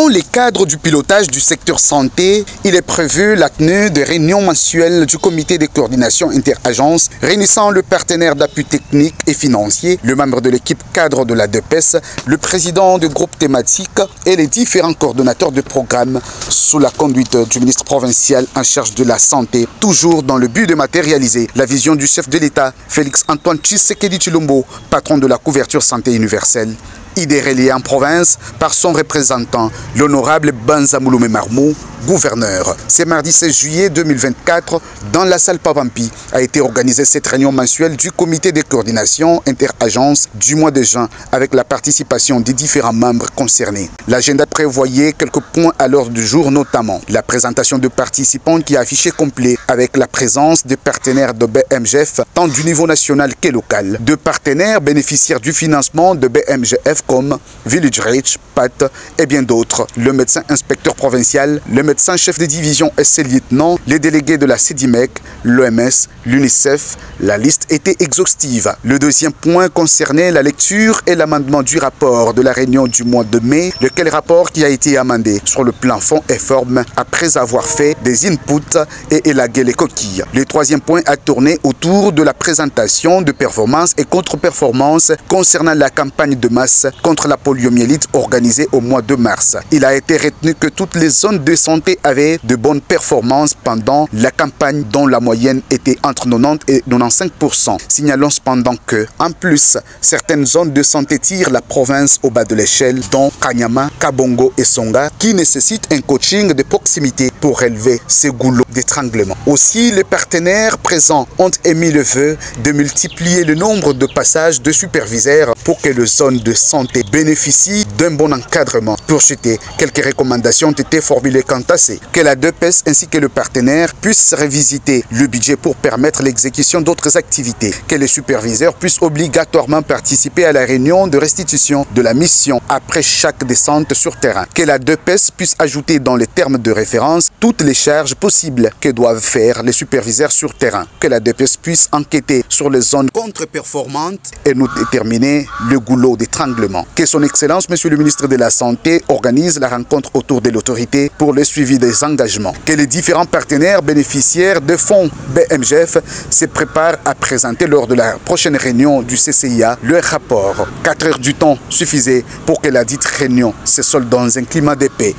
Dans le cadre du pilotage du secteur santé, il est prévu la tenue de réunions mensuelles du comité de coordination interagences réunissant le partenaire d'appui technique et financier, le membre de l'équipe cadre de la DPS, le président du groupe thématique et les différents coordonnateurs de programme sous la conduite du ministre provincial en charge de la santé, toujours dans le but de matérialiser la vision du chef de l'État, Félix Antoine Tshisekedi Tshilombo, patron de la couverture santé universelle. Idée relayée en province par son représentant, l'honorable Banzamouloumé Marmou, gouverneur. C'est mardi 16 juillet 2024, dans la salle Pavampi, a été organisée cette réunion mensuelle du comité de coordination interagences du mois de juin, avec la participation des différents membres concernés. L'agenda prévoyait quelques points à l'ordre du jour, notamment la présentation de participants qui a affiché complet, avec la présence des partenaires de BMGF, tant du niveau national que local. Deux partenaires bénéficiaires du financement de BMGF comme Village Reach, PAT et bien d'autres. Le médecin inspecteur provincial, le médecin chef de division et ses lieutenants, les délégués de la CEDIMEC, l'OMS, l'UNICEF. La liste était exhaustive. Le deuxième point concernait la lecture et l'amendement du rapport de la réunion du mois de mai, lequel rapport qui a été amendé sur le plan fond et forme après avoir fait des inputs et élagué les coquilles. Le troisième point a tourné autour de la présentation de performances et contre-performances concernant la campagne de masse contre la poliomyélite organisée au mois de mars. Il a été retenu que toutes les zones de santé avaient de bonnes performances pendant la campagne, dont la moyenne était entre 90 et 95%. Signalons cependant que, en plus, certaines zones de santé tirent la province au bas de l'échelle, dont Kanyama, Kabongo et Songa, qui nécessitent un coaching de proximité pour élever ces goulots d'étranglement. Aussi, les partenaires présents ont émis le vœu de multiplier le nombre de passages de superviseurs pour que les zones de santé bénéficient d'un bon encadrement. Pour citer, quelques recommandations ont été formulées quant à ce que la DPS ainsi que le partenaire puissent revisiter le budget pour permettre l'exécution d'autres activités, que les superviseurs puissent obligatoirement participer à la réunion de restitution de la mission après chaque descente sur terrain, que la DPS puisse ajouter dans les termes de référence toutes les charges possibles que doivent faire les superviseurs sur terrain, que la DPS puisse enquêter sur les zones contre-performantes et nous déterminer le goulot d'étranglement, que son Excellence, Monsieur le ministre de la Santé, organise la rencontre autour de l'autorité pour le suivi des engagements, que les différents partenaires bénéficiaires de fonds BMGF se préparent à présenter lors de la prochaine réunion du CCIA leur rapport. 4 heures du temps suffisaient pour que la dite réunion se solde dans un climat de paix.